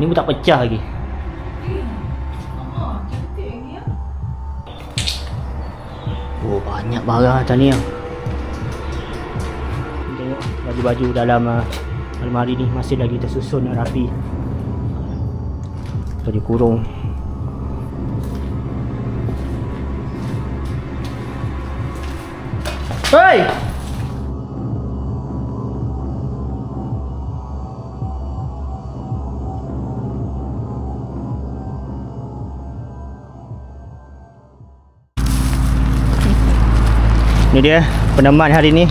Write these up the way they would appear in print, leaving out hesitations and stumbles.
Ni pun tak pecah lagi. Oh, banyak barang atas ni. Tengok baju-baju dalam almari ni masih lagi tersusun rapi. Baju kurung. Hei! Ni dia peneman hari ni.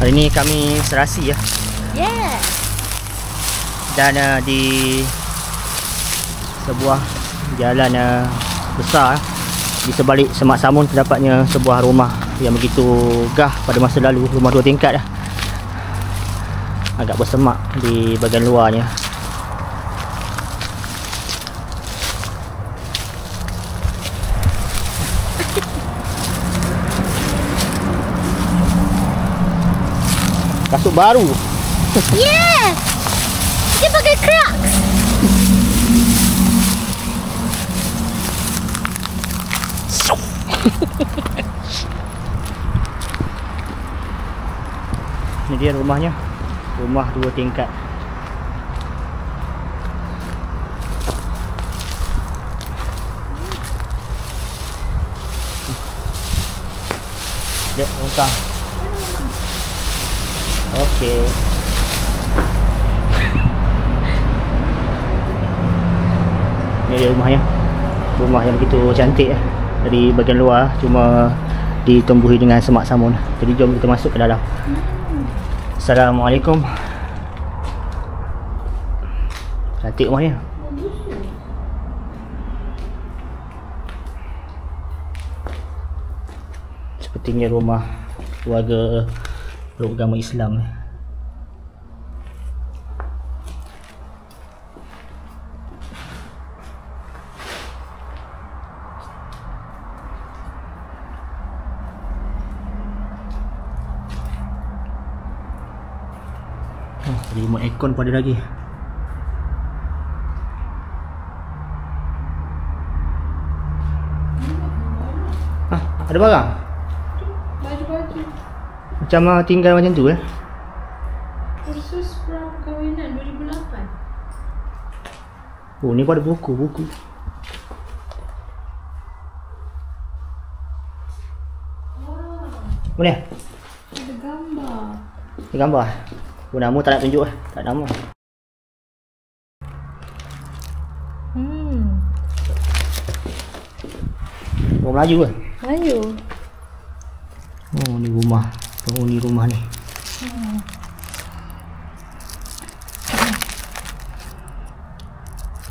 Hari ni kami serasi ya. Yeah. Dan di sebuah jalan besar di sebalik Semak Samun terdapatnya sebuah rumah yang begitu gah pada masa lalu, rumah 2 tingkat dah. Agak bersemak di bahagian luarnya. Kasut baru. Yeah. Dia pakai Crocs. Ini dia rumahnya. Rumah 2 tingkat. Lihat longkang. Okey. Ini dia rumahnya. Rumah yang begitu cantik dari bahagian luar, cuma ditumbuhi dengan semak samun. Jadi jom kita masuk ke dalam. Assalamualaikum. Cantik rumahnya. Sepertinya rumah keluarga beragama Islam. Remote aircon pun ada lagi. Ada barang? Baju-baju. Macam tinggal macam tu Kursus perkahwinan 2008. Oh, ni pun ada buku. Mana? Ada gambar. Ada gambar. Oh, nama tak nak tunjuk tak nama. Oh, Melayu Melayu. Oh, ni rumah. Penghuni rumah ni.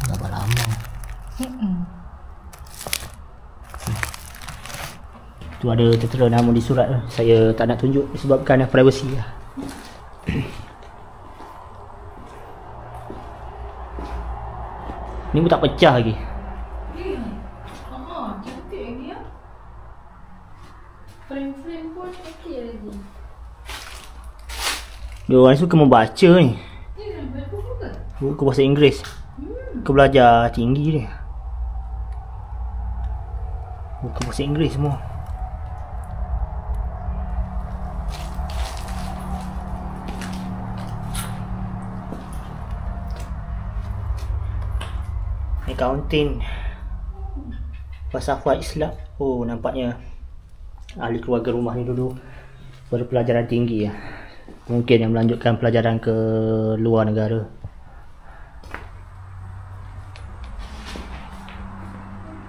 Gambar lama. Tu ada tertera nama di surat. Saya tak nak tunjuk disebabkan privacy lah. Ni pun tak pecah lagi. Cantik lagi ya. Frame-frame pun okey lagi. Dia orang suka membaca ni. Buku ke? Buku bahasa Inggeris. Buku belajar tinggi dia. Buku bahasa Inggeris semua. Akauntin falsafah Islam. Oh, nampaknya ahli keluarga rumah ni dulu berpelajaran tinggi ya. Mungkin yang melanjutkan pelajaran ke luar negara.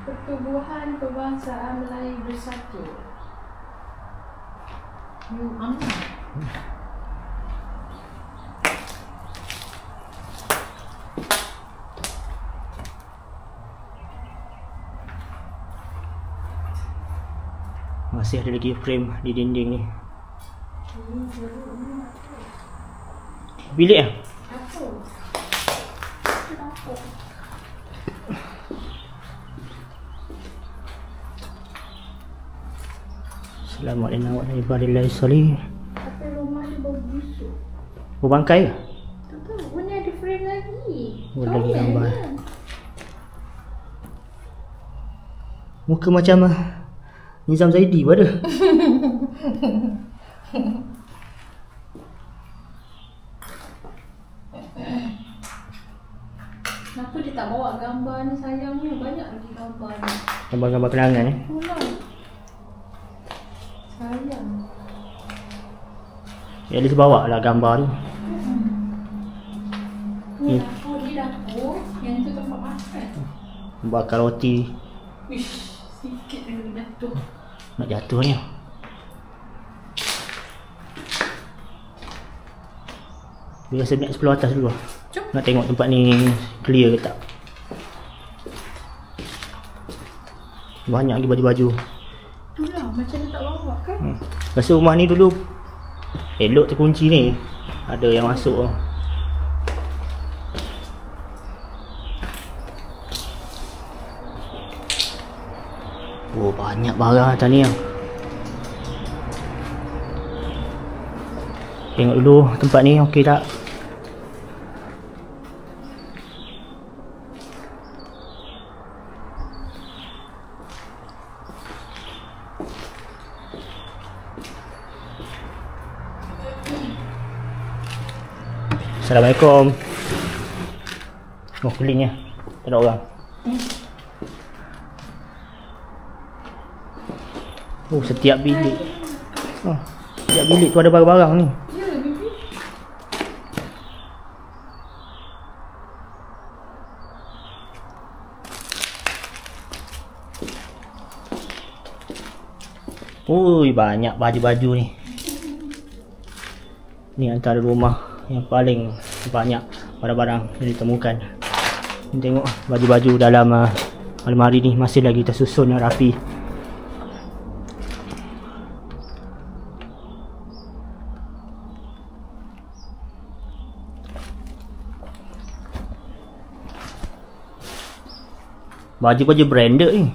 Pertubuhan Kebangsaan Melayu Bersatu. UMNO. Masih ada lagi frame di dinding ni. Bilik Selamat ala ibadillahi salih. Tapi rumah ni bau busuk. Bau bangkai ke? Tak tahu, punya ada frame Lagi gambar. Muka macam Nizam Zaidi pun ada. Kenapa dia tak bawa gambar ni sayangnya? Banyak lagi gambar ni. Gambar-gambar kenangan Pulang. Sayang. At least bawa lah gambar tu. Ni dapur, ni dapur. Yang tu tempat makan. Bakar roti. Wish, sikit lagi jatuh. Nak jatuh ni. Biasa nak explore atas dulu. Jom. Nak tengok tempat ni clear ke tak. Banyak lagi baju-baju. Itulah, macam dia tak bawa kan? Rasa rumah ni dulu elok terkunci ni. Ada yang masuk. Oh, banyak barang atas ni. Tengok dulu tempat ni okey tak? Assalamualaikum. Oh, kelingnya. Tak ada orang. Oh, setiap bilik. Oh, setiap bilik tu ada barang-barang ni. Ya, bibi. Ui, banyak baju-baju ni. Ni antara rumah yang paling banyak barang-barang yang ditemukan. Ni tengok baju-baju dalam almari ni masih lagi tersusun yang rapi. Baju-baju branded ni.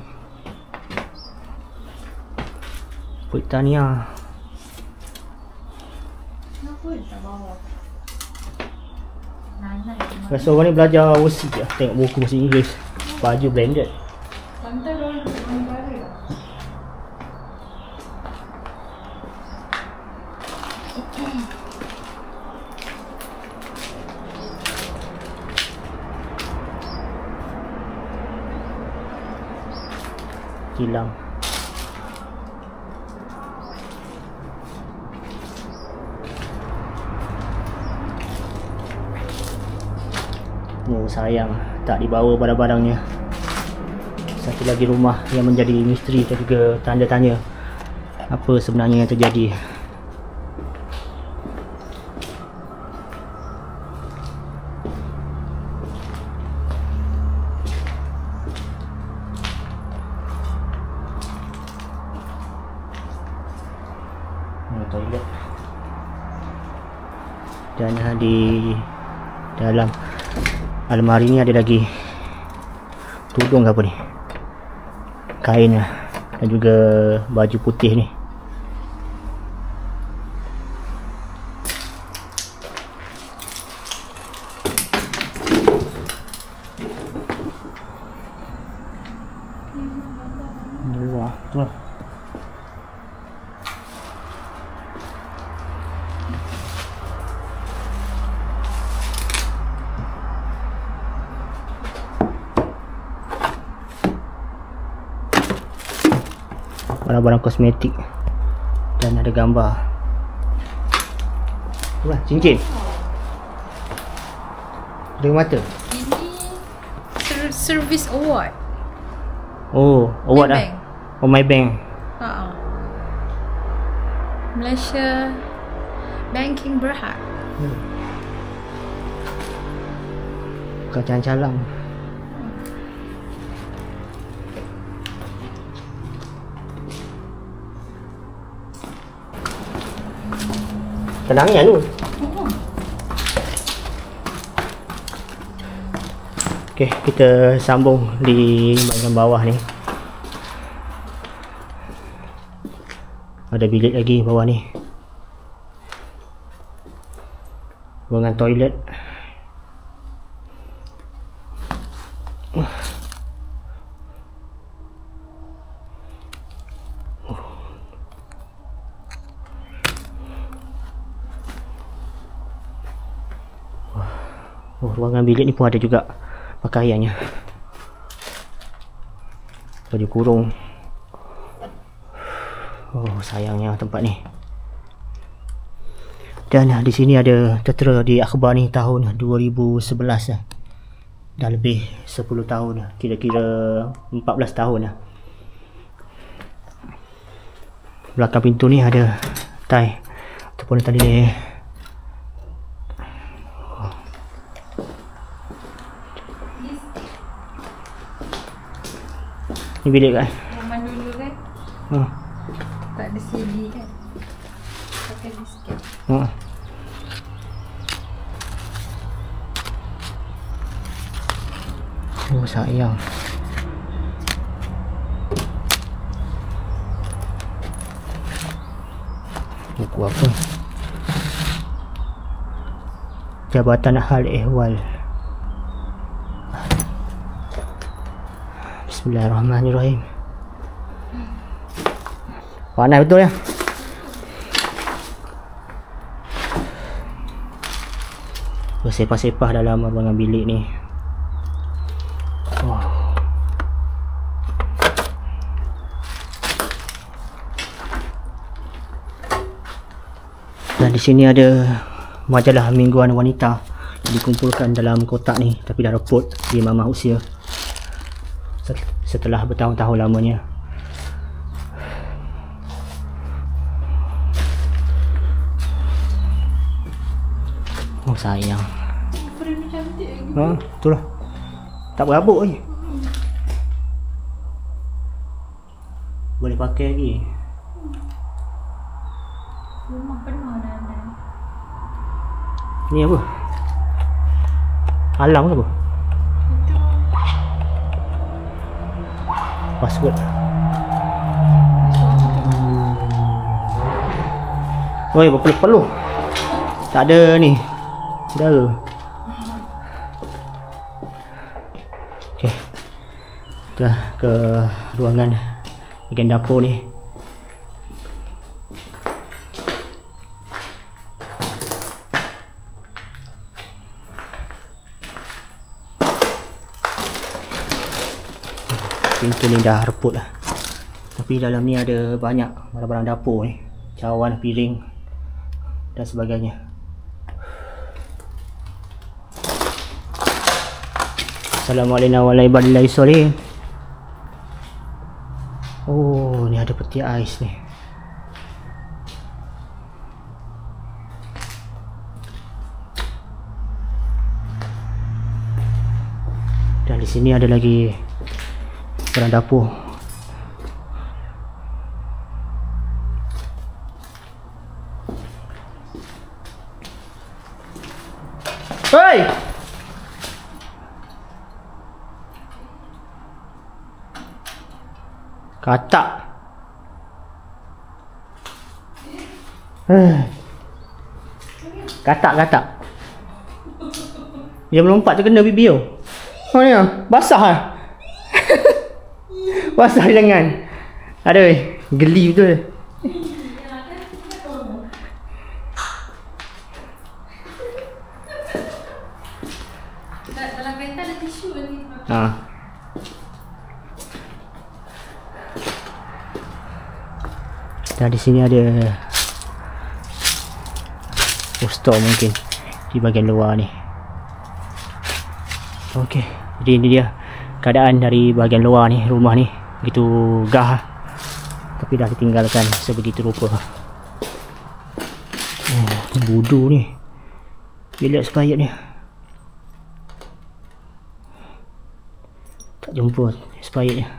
Britania. Kenapa dia tak bawa? Nai-nai. Rasa orang ni belajar overseas je. Tengok buku bahasa Inggeris. Baju branded. Pantai orang negara. Hilang. Oh, sayang tak dibawa barang-barangnya. Satu lagi rumah yang menjadi misteri dan juga tanda tanya apa sebenarnya yang terjadi. Toilet. Dan di dalam almari ni ada lagi tudung ke apa ni, kain dan juga baju putih ni. Luar tu lah. Barang-barang kosmetik dan ada gambar. Wah, cincin. Ring mata. Ini service award. Oh, award Maybank. dah. Oh, Maybank. Malaysia Banking Berhad. Bukan calang-calang. Kenangan tu. Okey, kita sambung di bahagian bawah ni. Ada bilik lagi bawah ni. Ruangan toilet. Oh, ruangan bilik ni pun ada juga pakaiannya. Baju kurung. Oh, sayangnya tempat ni. Dan di sini ada tertera di akhbar ni tahun 2011 dah. Dah lebih 10 tahun dah. Kira-kira 14 tahun dah. Belakang pintu ni ada tai ataupun tali. Ni bilik kan? Zaman dulu kan tak ada CD kan, pakai disket. Oh sayang. Buku apa? Jabatan Hal Ehwal. Bismillahirrahmanirrahim. Panas betul ya? Bersepah-sepah dalam ruangan bilik ni. Oh. Dan di sini ada majalah mingguan wanita dikumpulkan dalam kotak ni, tapi dah reput di mamah usia setelah bertahun-tahun lamanya. Oh sayang. Frame cantik lagi. Betul lah. Tak berabuk lagi. Boleh pakai lagi. Rumah penuh dah. Ni apa? Alam ke apa? Itu Password. Oi, berpeluh-peluh. Tak ada ni. Saudara. Okey. Dah ke ruangan bahagian dapur ni. Pintu ni dah reput lah. Tapi dalam ni ada banyak barang-barang dapur ni. Cawan, piring dan sebagainya. Assalamualaikum warahmatullahi wabarakatuh. Oh, ni ada peti ais ni. Dan di sini ada lagi barang dapur. Hei! Katak. Katak. Dia melompat terkena pipi tu. Oh ni basah lah. Basah di lengan. Aduh, geli betul. dalam kereta ada tisu lagi. Dan di sini ada poster mungkin di bahagian luar ni. Okey, jadi ini dia keadaan dari bahagian luar ni, rumah ni. Begitu gah, tapi dah ditinggalkan sebegitu rupa. Oh, budu ni. Bilik sepayat ni. Tak jumpa sepayatnya.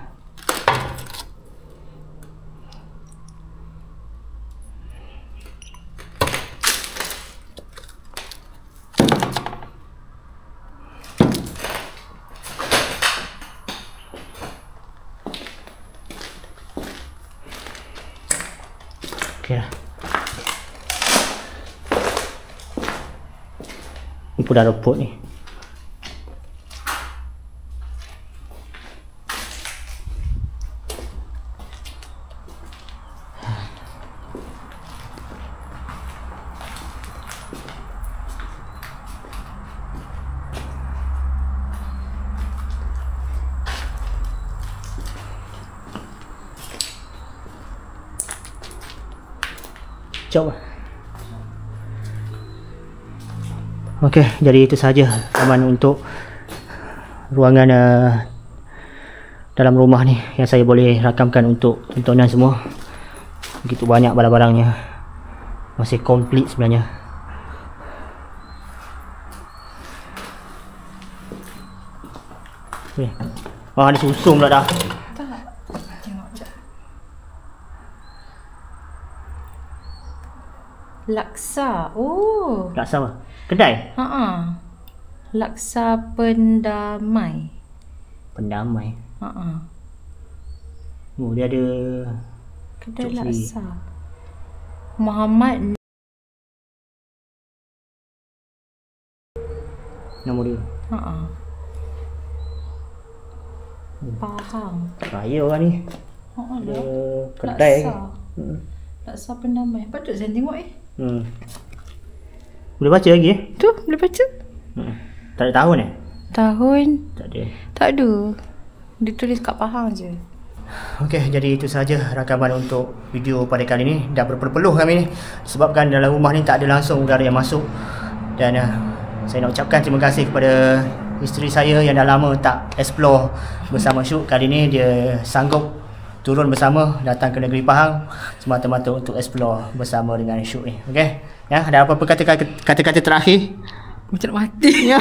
Okey lah. Ni pun dah reput ni. Coba. Okey, jadi itu saja rakaman untuk ruangan dalam rumah ni yang saya boleh rakamkan untuk tontonan semua. Begitu banyak barang-barangnya. Masih komplit sebenarnya. Okay. Oh, ada susung pula dah. Tak. Tengok je. Laksa. Oh. Laksa apa? Kedai? Ha. Laksa Pendamai. Pendamai. Ha. Oh, dia ada Kedai Cuk laksa. Muhammad nama dia. Ha. Pahang. Kaya orang ni. Ha Ada lah. kedai. Laksa. Laksa Pendamai. Patut saya tengok Boleh baca lagi Tu boleh baca. Tak ada tahun Tahun Tak ada. tak ada. Dia tulis kat Pahang je. Okey, jadi itu saja rakaman untuk video pada kali ni. Dah berpeluh kami ni sebabkan dalam rumah ni tak ada langsung udara yang masuk. Dan saya nak ucapkan terima kasih kepada isteri saya yang dah lama tak explore bersama Syuk. Kali ni dia sanggup turun bersama datang ke negeri Pahang semata-mata untuk explore bersama dengan Syuk ni. Okey. Ya, ada apa-apa kata-kata terakhir? Macam nak mati.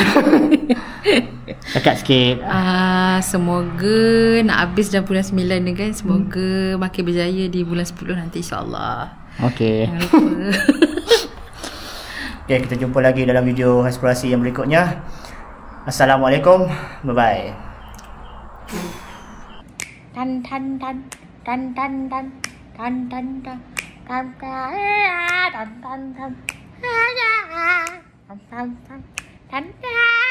Dekat sikit. Semoga nak habis dah bulan 9 ni kan. Semoga makin berjaya di bulan 10 nanti insya-Allah. Okey. Jangan lupa. Okey, kita jumpa lagi dalam video eksplorasi yang berikutnya. Assalamualaikum. Bye bye. Tan tan tan tan tan tan tan tan tan tan tan tan tan tan tan tan tan